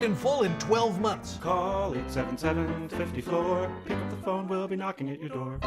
in full in 12 months. Call 877-50-FLOOR. Pick up the phone, we'll be knocking at your door.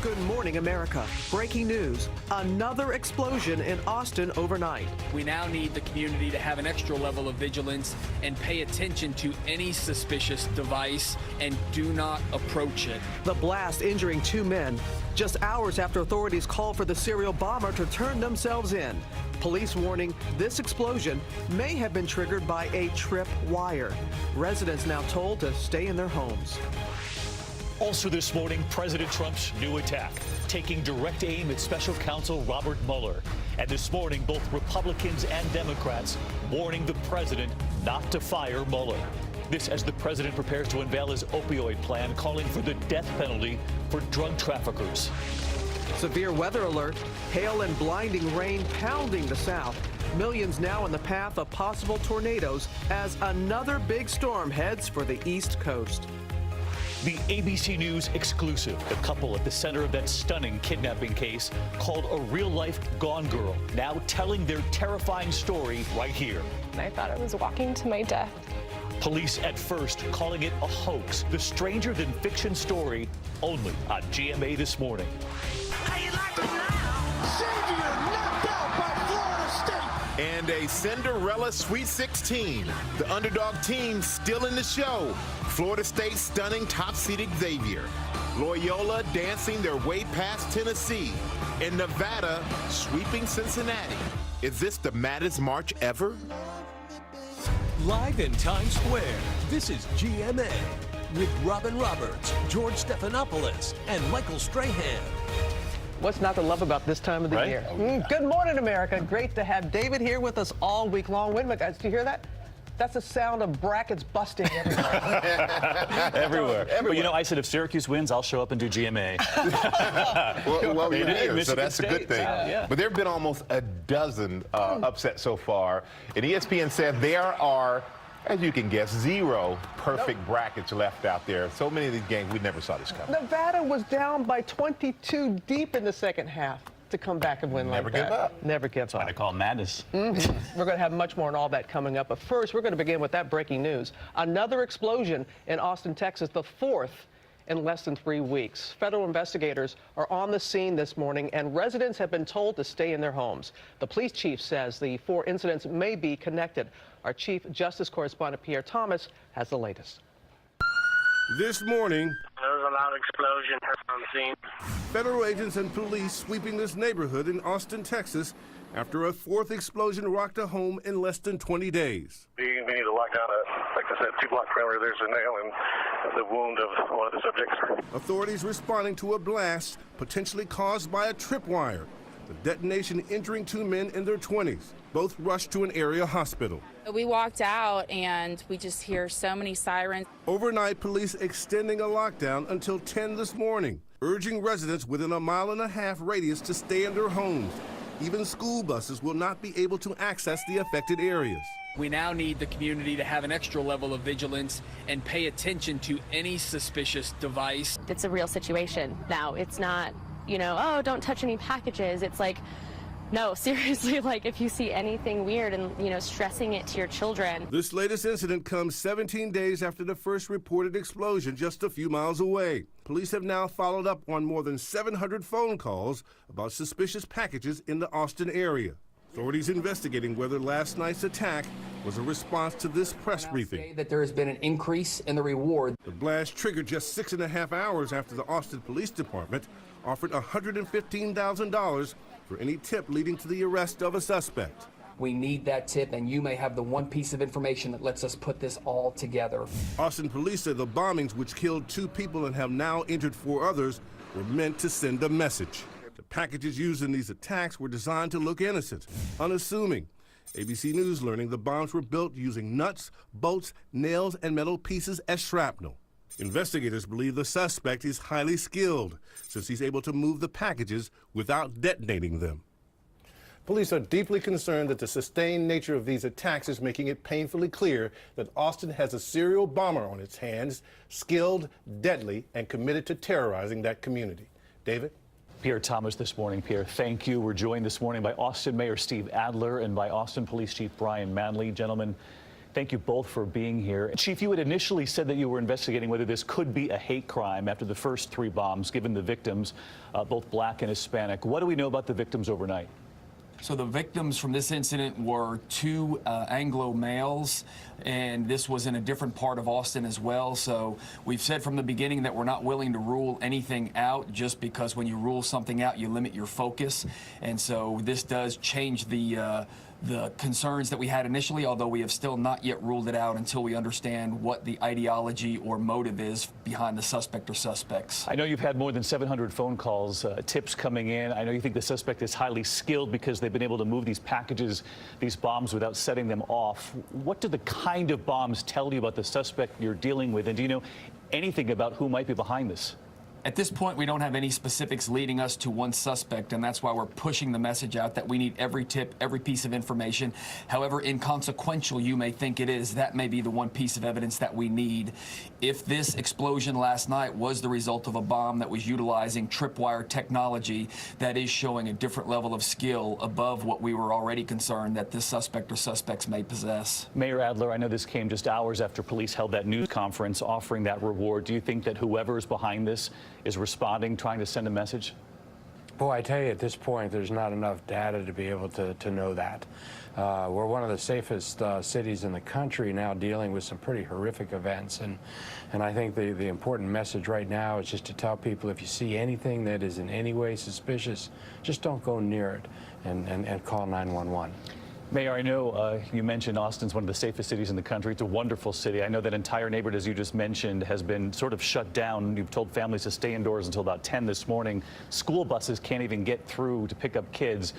Good morning, America. Breaking news. Another explosion in Austin overnight. We now need the community to have an extra level of vigilance and pay attention to any suspicious device and do not approach it. The blast injuring 2 men just hours after authorities called for the serial bomber to turn themselves in. Police warning this explosion may have been triggered by a trip wire. Residents now told to stay in their homes. Also this morning, President Trump's new attack, taking direct aim at special counsel Robert Mueller. And this morning, both Republicans and Democrats warning the president not to fire Mueller. This as the president prepares to unveil his opioid plan, calling for the death penalty for drug traffickers. Severe weather alert, hail and blinding rain pounding the south. Millions now in the path of possible tornadoes as another big storm heads for the East Coast. The ABC News exclusive. The couple at the center of that stunning kidnapping case called a real-life gone girl, now telling their terrifying story right here. I thought I was walking to my death. Police at first calling it a hoax. The stranger-than-fiction story only on GMA this morning. And a Cinderella Sweet 16. The underdog team still in the show. Florida State stunning top-seeded Xavier. Loyola dancing their way past Tennessee. And Nevada sweeping Cincinnati. Is this the maddest march ever? Live in Times Square, this is GMA with Robin Roberts, George Stephanopoulos, and Michael Strahan. What's not to love about this time of the year? Good morning, America. Great to have David here with us all week long. Wait a minute, guys. Do you hear that? That's the sound of brackets busting everywhere. Everywhere. But you know, I said if Syracuse wins, I'll show up and do GMA. well, you're here, so Michigan that's a good State. thing. Yeah. But there have been almost a dozen upsets so far. And ESPN said there are, as you can guess, 0 perfect brackets left out there. So many of these games, we never saw this coming. Nevada was down by 22 deep in the second half to come back and win like that. Never give up. Never give up. That's why I call it madness. We're going to have much more on all that coming up. But first, we're going to begin with that breaking news. Another explosion in Austin, Texas, the 4th in less than 3 weeks. Federal investigators are on the scene this morning, and residents have been told to stay in their homes. The police chief says the 4 incidents may be connected. Our Chief Justice Correspondent Pierre Thomas has the latest. This morning, there was a loud explosion on the scene. Federal agents and police sweeping this neighborhood in Austin, Texas, after a 4th explosion rocked a home in less than 20 days. We need to lock down like I said, 2-block perimeter. There's a nail in the wound of one of the subjects. Authorities responding to a blast potentially caused by a tripwire. The detonation injuring 2 men in their 20s. Both rushed to an area hospital. We walked out and we just hear so many sirens. Overnight, police extending a lockdown until 10 this morning, urging residents within a 1.5 mile radius to stay in their homes. Even school buses will not be able to access the affected areas. We now need the community to have an extra level of vigilance and pay attention to any suspicious device. It's a real situation now. It's not, oh, don't touch any packages. It's like, no, seriously, like if you see anything weird and, stressing it to your children. This latest incident comes 17 days after the first reported explosion just a few miles away. Police have now followed up on more than 700 phone calls about suspicious packages in the Austin area. Authorities investigating whether last night's attack was a response to this press briefing. That there has been an increase in the reward. The blast triggered just 6.5 hours after the Austin Police Department offered $115,000 for any tip leading to the arrest of a suspect. We need that tip, and you may have the one piece of information that lets us put this all together. Austin police say the bombings, which killed 2 people and have now injured 4 others, were meant to send a message. The packages used in these attacks were designed to look innocent, unassuming. ABC News learning the bombs were built using nuts, bolts, nails, and metal pieces as shrapnel. Investigators believe the suspect is highly skilled, since he's able to move the packages without detonating them. Police are deeply concerned that the sustained nature of these attacks is making it painfully clear that Austin has a serial bomber on its hands, skilled, deadly, and committed to terrorizing that community. David? Pierre Thomas this morning. Pierre, thank you. We're joined this morning by Austin Mayor Steve Adler and by Austin Police Chief Brian Manley. Gentlemen, thank you both for being here. Chief, you had initially said that you were investigating whether this could be a hate crime after the first 3 bombs, given the victims, both black and Hispanic. What do we know about the victims overnight? So the victims from this incident were 2 Anglo males, and this was in a different part of Austin as well. So we've said from the beginning that we're not willing to rule anything out, just because when you rule something out, you limit your focus. And so this does change the concerns that we had initially, although we have still not yet ruled it out until we understand what the ideology or motive is behind the suspect or suspects. I know you've had more than 700 phone calls, tips coming in. I know you think the suspect is highly skilled because they've been able to move these packages, these bombs, without setting them off. What do the kind of bombs tell you about the suspect you're dealing with? And do you know anything about who might be behind this? At this point, we don't have any specifics leading us to one suspect, and that's why we're pushing the message out that we need every tip, every piece of information. However inconsequential you may think it is, that may be the one piece of evidence that we need. If this explosion last night was the result of a bomb that was utilizing tripwire technology, that is showing a different level of skill above what we were already concerned that this suspect or suspects may possess. Mayor Adler, I know this came just hours after police held that news conference offering that reward. Do you think that whoever is behind this is responding, trying to send a message? Boy, I tell you, at this point, there's not enough data to be able to know that. We're one of the safest cities in the country now, dealing with some pretty horrific events. And I think the important message right now is just to tell people, if you see anything that is in any way suspicious, just don't go near it and call 911. Mayor, I know you mentioned Austin's one of the safest cities in the country. It's a wonderful city. I know that entire neighborhood, as you just mentioned, has been sort of shut down. You've told families to stay indoors until about 10 this morning. School buses can't even get through to pick up kids.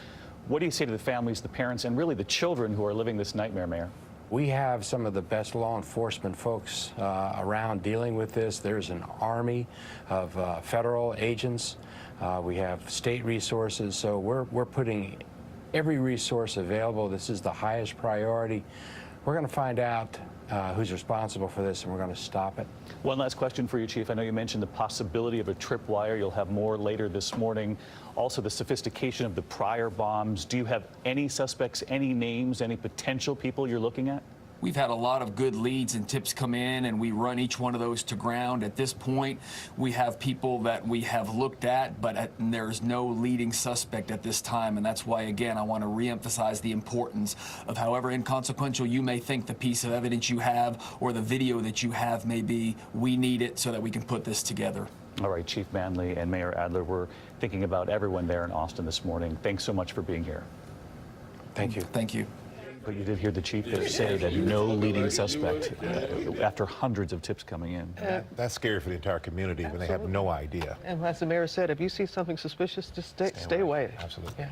What do you say to the families, the parents, and really the children who are living this nightmare, Mayor? We have some of the best law enforcement folks around dealing with this. There's an army of federal agents. We have state resources. So we're putting every resource available. This is the highest priority. We're going to find out who's responsible for this, and we're going to stop it. One last question for you, Chief. I know you mentioned the possibility of a tripwire. You'll have more later this morning. Also, the sophistication of the prior bombs. Do you have any suspects, any names, any potential people you're looking at? We've had a lot of good leads and tips come in, and we run each one of those to ground. At this point, we have people that we have looked at, but there's no leading suspect at this time, and that's why, again, I want to reemphasize the importance of, however inconsequential you may think the piece of evidence you have or the video that you have may be, we need it so that we can put this together. All right, Chief Manley and Mayor Adler, we're thinking about everyone there in Austin this morning. Thanks so much for being here. Thank you. Thank you. But you did hear the chief there say that no leading suspect after hundreds of tips coming in. That's scary for the entire community when they have no idea. And as the mayor said, if you see something suspicious, just stay away. Absolutely. Yeah.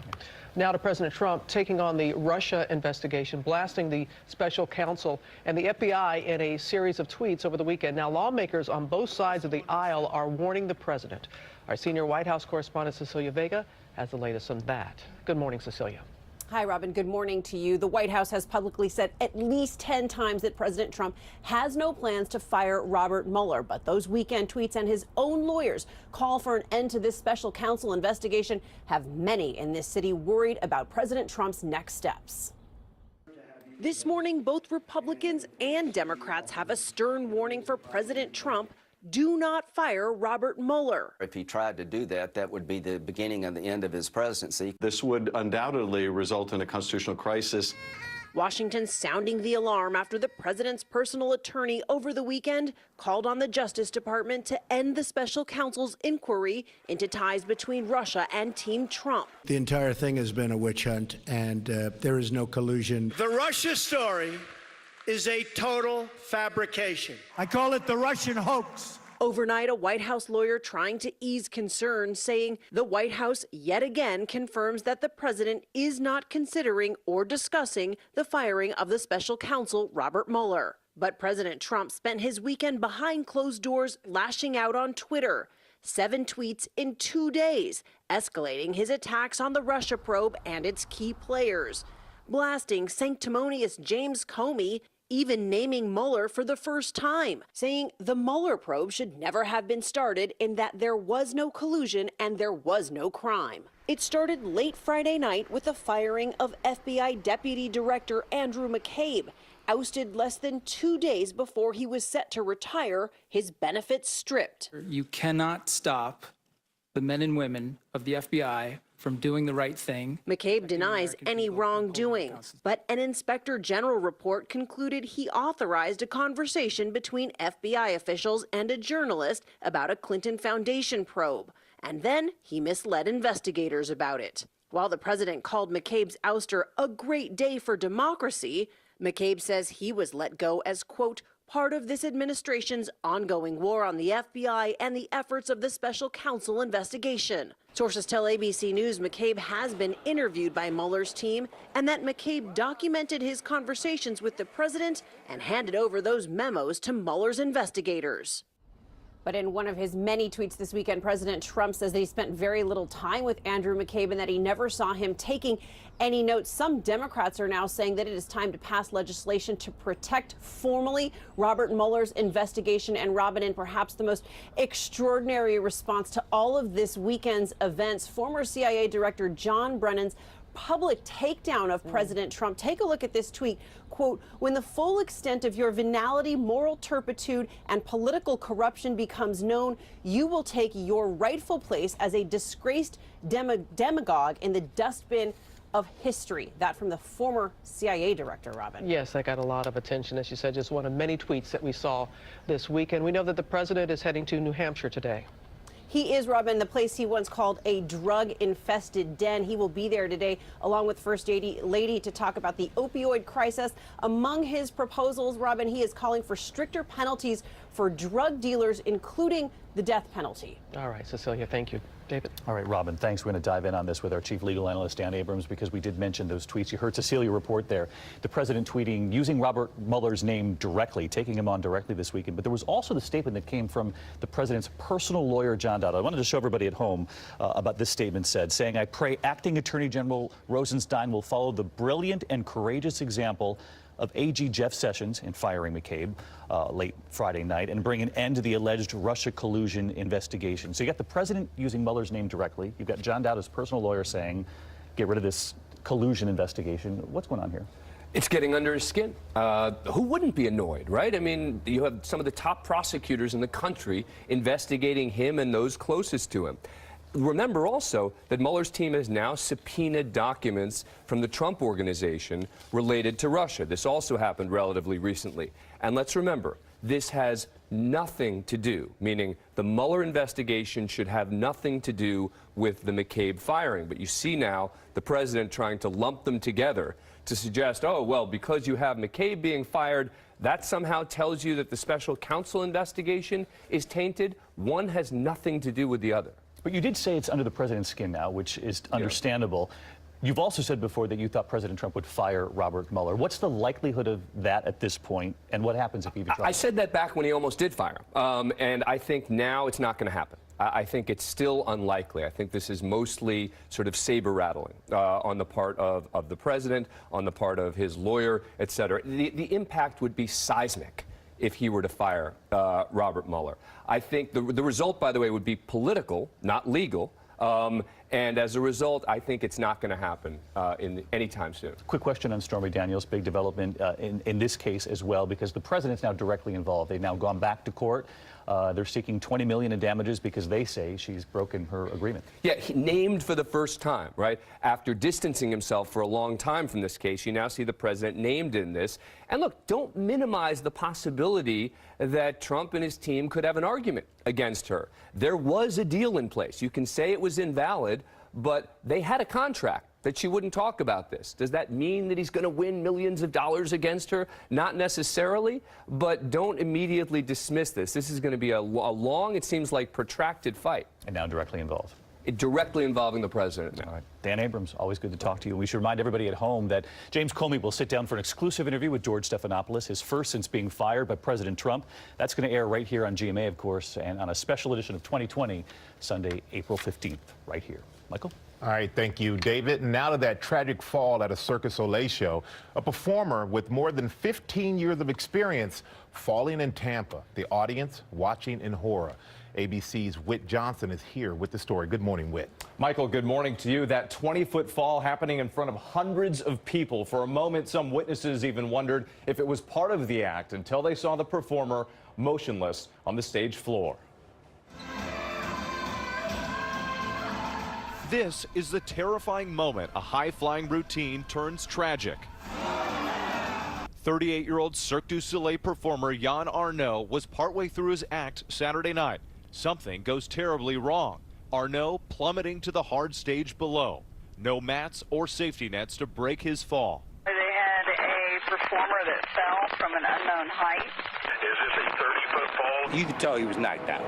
Now to President Trump taking on the Russia investigation, blasting the special counsel and the FBI in a series of tweets over the weekend. Now lawmakers on both sides of the aisle are warning the president. Our senior White House correspondent Cecilia Vega has the latest on that. Good morning, Cecilia. Hi, Robin. Good morning to you. The White House has publicly said at least 10 times that President Trump has no plans to fire Robert Mueller. But those weekend tweets and his own lawyers call for an end to this special counsel investigation have many in this city worried about President Trump's next steps. This morning, both Republicans and Democrats have a stern warning for President Trump. Do not fire Robert Mueller. If he tried to do that, that would be the beginning of the end of his presidency. This would undoubtedly result in a constitutional crisis. Washington sounding the alarm after the president's personal attorney over the weekend called on the Justice Department to end the special counsel's inquiry into ties between Russia and Team Trump. The entire thing has been a witch hunt, and there is no collusion. The Russia story is a total fabrication. I call it the Russian hoax. Overnight, a White House lawyer trying to ease concerns, saying the White House yet again confirms that the president is not considering or discussing the firing of the special counsel, Robert Mueller. But President Trump spent his weekend behind closed doors lashing out on Twitter. 7 tweets in 2 days, escalating his attacks on the Russia probe and its key players. Blasting sanctimonious James Comey, even naming Mueller for the first time, saying the Mueller probe should never have been started and that there was no collusion and there was no crime. It started late Friday night with the firing of FBI Deputy Director Andrew McCabe, ousted less than 2 days before he was set to retire, his benefits stripped. You cannot stop the men and women of the FBI from doing the right thing. McCabe denies any wrongdoing, but an inspector general report concluded he authorized a conversation between FBI officials and a journalist about a Clinton Foundation probe, and then he misled investigators about it. While the president called McCabe's ouster a great day for democracy, McCabe says he was let go as, quote, part of this administration's ongoing war on the FBI and the efforts of the special counsel investigation. Sources tell ABC News McCabe has been interviewed by Mueller's team and that McCabe documented his conversations with the president and handed over those memos to Mueller's investigators. But in one of his many tweets this weekend, President Trump says that he spent very little time with Andrew McCabe and that he never saw him taking any notes. Some Democrats are now saying that it is time to pass legislation to protect formally Robert Mueller's investigation. And Robin, in perhaps the most extraordinary response to all of this weekend's events, former CIA Director John Brennan's public takedown of President Trump. Take a look at this tweet. Quote, when the full extent of your venality, moral turpitude, and political corruption becomes known, you will take your rightful place as a disgraced demagogue in the dustbin of history. That from the former CIA director, Robin. Yes, that got a lot of attention, as you said, just one of many tweets that we saw this weekend. We know that the president is heading to New Hampshire today. He is, Robin, the place he once called a drug-infested den. He will be there today, along with First Lady, to talk about the opioid crisis. Among his proposals, Robin, he is calling for stricter penalties for drug dealers, including the death penalty. All right, Cecilia, thank you. David? All right, Robin, thanks. We're going to dive in on this with our chief legal analyst, Dan Abrams, because we did mention those tweets. You heard Cecilia report there. The president tweeting, using Robert Mueller's name directly, taking him on directly this weekend. But there was also the statement that came from the president's personal lawyer, John Dowd. I wanted to show everybody at home about this statement saying, I pray Acting Attorney General Rosenstein will follow the brilliant and courageous example of AG Jeff Sessions in firing McCabe late Friday night and bring an end to the alleged Russia collusion investigation. So you got the president using Mueller's name directly. You've got John Dowd, his personal lawyer, saying, get rid of this collusion investigation. What's going on here? It's getting under his skin. Who wouldn't be annoyed, right? I mean, you have some of the top prosecutors in the country investigating him and those closest to him. Remember also that Mueller's team has now subpoenaed documents from the Trump Organization related to Russia. This also happened relatively recently. And let's remember, this has nothing to do, meaning the Mueller investigation should have nothing to do with the McCabe firing. But you see now the president trying to lump them together to suggest, oh, well, because you have McCabe being fired, that somehow tells you that the special counsel investigation is tainted. One has nothing to do with the other. But you did say it's under the president's skin now, which is understandable. You've also said before that you thought President Trump would fire Robert Mueller. What's the likelihood of that at this point, and what happens if he even tries? I said that back when he almost did fire him, and I think now it's not going to happen. I think it's still unlikely. I think this is mostly sort of saber rattling on the part of the president, on the part of his lawyer, et cetera. The impact would be seismic if he were to fire Robert Mueller. I think the result, by the way, would be political, not legal. And as a result, I think it's not going to happen anytime soon. Quick question on Stormy Daniels, big development in this case as well, because the president's now directly involved. They've now gone back to court. They're seeking $20 million in damages because they say she's broken her agreement. Yeah, he named for the first time, right? After distancing himself for a long time from this case, you now see the president named in this. And look, don't minimize the possibility that Trump and his team could have an argument against her. There was a deal in place. You can say it was invalid, but they had a contract that she wouldn't talk about this. Does that mean that he's going to win millions of dollars against her? Not necessarily, but don't immediately dismiss this. This is going to be a long, it seems like, protracted fight. And now directly involved. Directly involving the president now. All right. Dan Abrams, always good to talk to you. We should remind everybody at home that James Comey will sit down for an exclusive interview with George Stephanopoulos, his first since being fired by President Trump. That's going to air right here on GMA, of course, and on a special edition of 2020, Sunday, April 15th, right here. Michael? All right, thank you, David. And now to that tragic fall at a Cirque du Soleil show. A performer with more than 15 years of experience falling in Tampa. The audience watching in horror. ABC's Whit Johnson is here with the story. Good morning, Whit. Michael, good morning to you. That 20-foot fall happening in front of hundreds of people. For a moment, some witnesses even wondered if it was part of the act until they saw the performer motionless on the stage floor. This is the terrifying moment a high-flying routine turns tragic. 38-year-old Cirque du Soleil performer Jan Arnaud was partway through his act Saturday night. Something goes terribly wrong. Arnaud plummeting to the hard stage below. No mats or safety nets to break his fall. They had a performer that fell from an unknown height. Is this a 30-foot fall? You could tell he was knocked out.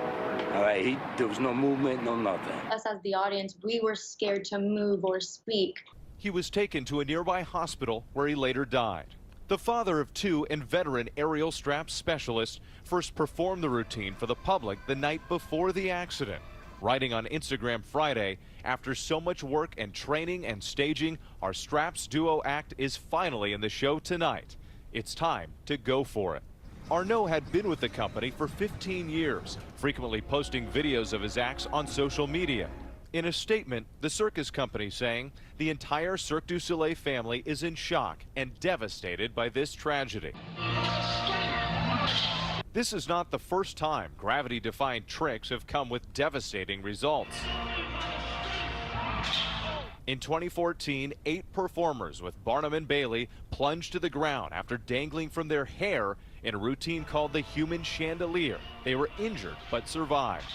All right, there was no movement, no nothing. Us as the audience, we were scared to move or speak. He was taken to a nearby hospital where he later died. The father of two and veteran aerial strap specialist first performed the routine for the public the night before the accident. Writing on Instagram Friday, after so much work and training and staging, our straps duo act is finally in the show tonight. It's time to go for it. Arnaud had been with the company for 15 years, frequently posting videos of his acts on social media. In a statement, the circus company saying the entire Cirque du Soleil family is in shock and devastated by this tragedy. This is not the first time gravity-defying tricks have come with devastating results. In 2014, 8 performers with Barnum and Bailey plunged to the ground after dangling from their hair in a routine called the human chandelier. They were injured but survived.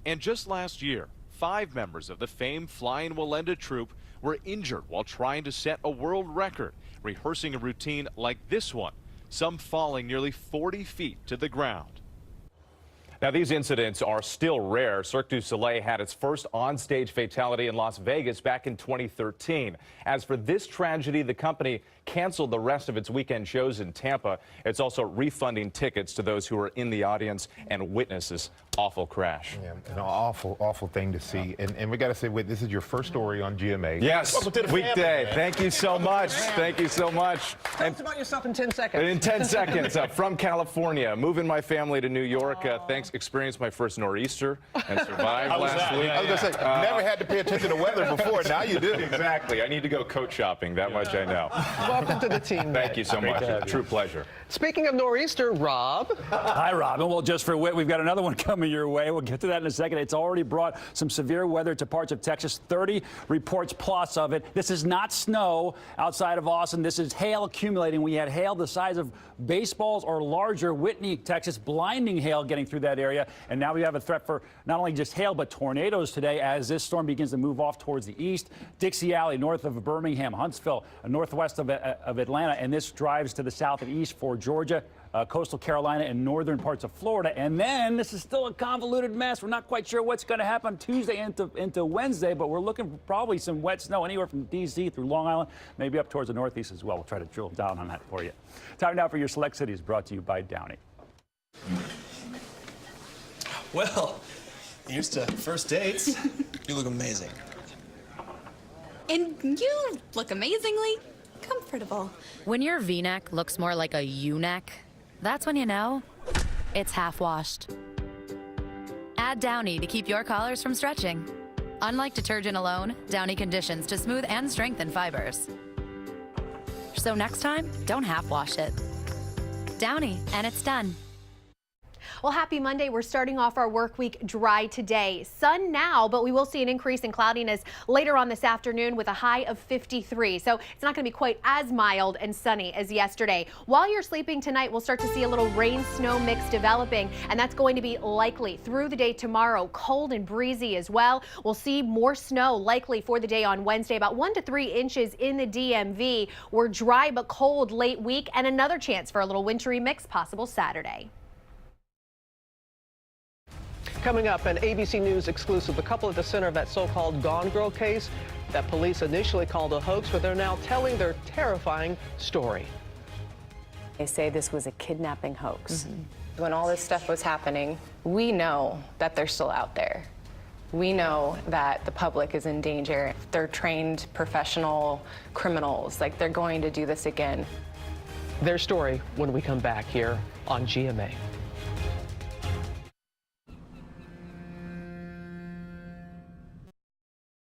And just last year, 5 members of the famed Flying Wallenda troupe were injured while trying to set a world record, rehearsing a routine like this one, some falling nearly 40 feet to the ground. Now, these incidents are still rare. Cirque du Soleil had its first on-stage fatality in Las Vegas back in 2013. As for this tragedy, the company canceled the rest of its weekend shows in Tampa. It's also refunding tickets to those who were in the audience and witnessed this awful crash. Yeah, an awful thing to see. And we got to say, Whit, this is your first story on GMA. Yes, weekday. Thank you so much. Thank you so much. Tell us about yourself in 10 seconds. In 10 seconds, from California, moving my family to New York. Thanks, experienced my first nor'easter and survived last week. I was going to say, never had to pay attention to weather before. Now you do. Exactly. I need to go coat shopping. That much I know. Welcome to the team. Thank you so much. A true pleasure. Speaking of nor'easter, Rob. Hi, Robin. Well, just for Whit, we've got another one coming your way. We'll get to that in a second. It's already brought some severe weather to parts of Texas, 30 reports plus of it. This is not snow outside of Austin. This is hail accumulating. We had hail the size of baseballs or larger. Whitney, Texas, blinding hail getting through that area. And now we have a threat for not only just hail, but tornadoes today as this storm begins to move off towards the east. Dixie Alley, north of Birmingham, Huntsville, northwest of Atlanta. And this drives to the south and east for Georgia, coastal Carolina, and northern parts of Florida. And then this is still a convoluted mess. We're not quite sure what's going to happen Tuesday into Wednesday, but we're looking for probably some wet snow anywhere from D.C. through Long Island, maybe up towards the northeast as well. We'll try to drill down on that for you. Time now for your Select Cities, brought to you by Downey. Well, here's to first dates. You look amazing. And you look amazingly comfortable. When your V-neck looks more like a U-neck, that's when you know it's half-washed. Add Downy to keep your collars from stretching. Unlike detergent alone, Downy conditions to smooth and strengthen fibers. So next time, don't half-wash it. Downy, and it's done. Well, happy Monday. We're starting off our work week dry today. Sun now, but we will see an increase in cloudiness later on this afternoon with a high of 53. So it's not going to be quite as mild and sunny as yesterday. While you're sleeping tonight, we'll start to see a little rain-snow mix developing, and that's going to be likely through the day tomorrow. Cold and breezy as well. We'll see more snow likely for the day on Wednesday, about 1 to 3 inches in the DMV. We're dry but cold late week, and another chance for a little wintry mix possible Saturday. Coming up, an ABC News exclusive, the couple at the center of that so-called Gone Girl case that police initially called a hoax, but they're now telling their terrifying story. They say this was a kidnapping hoax. When all this stuff was happening, we know that they're still out there. We know that the public is in danger. They're trained professional criminals. Like, they're going to do this again. Their story when we come back here on GMA.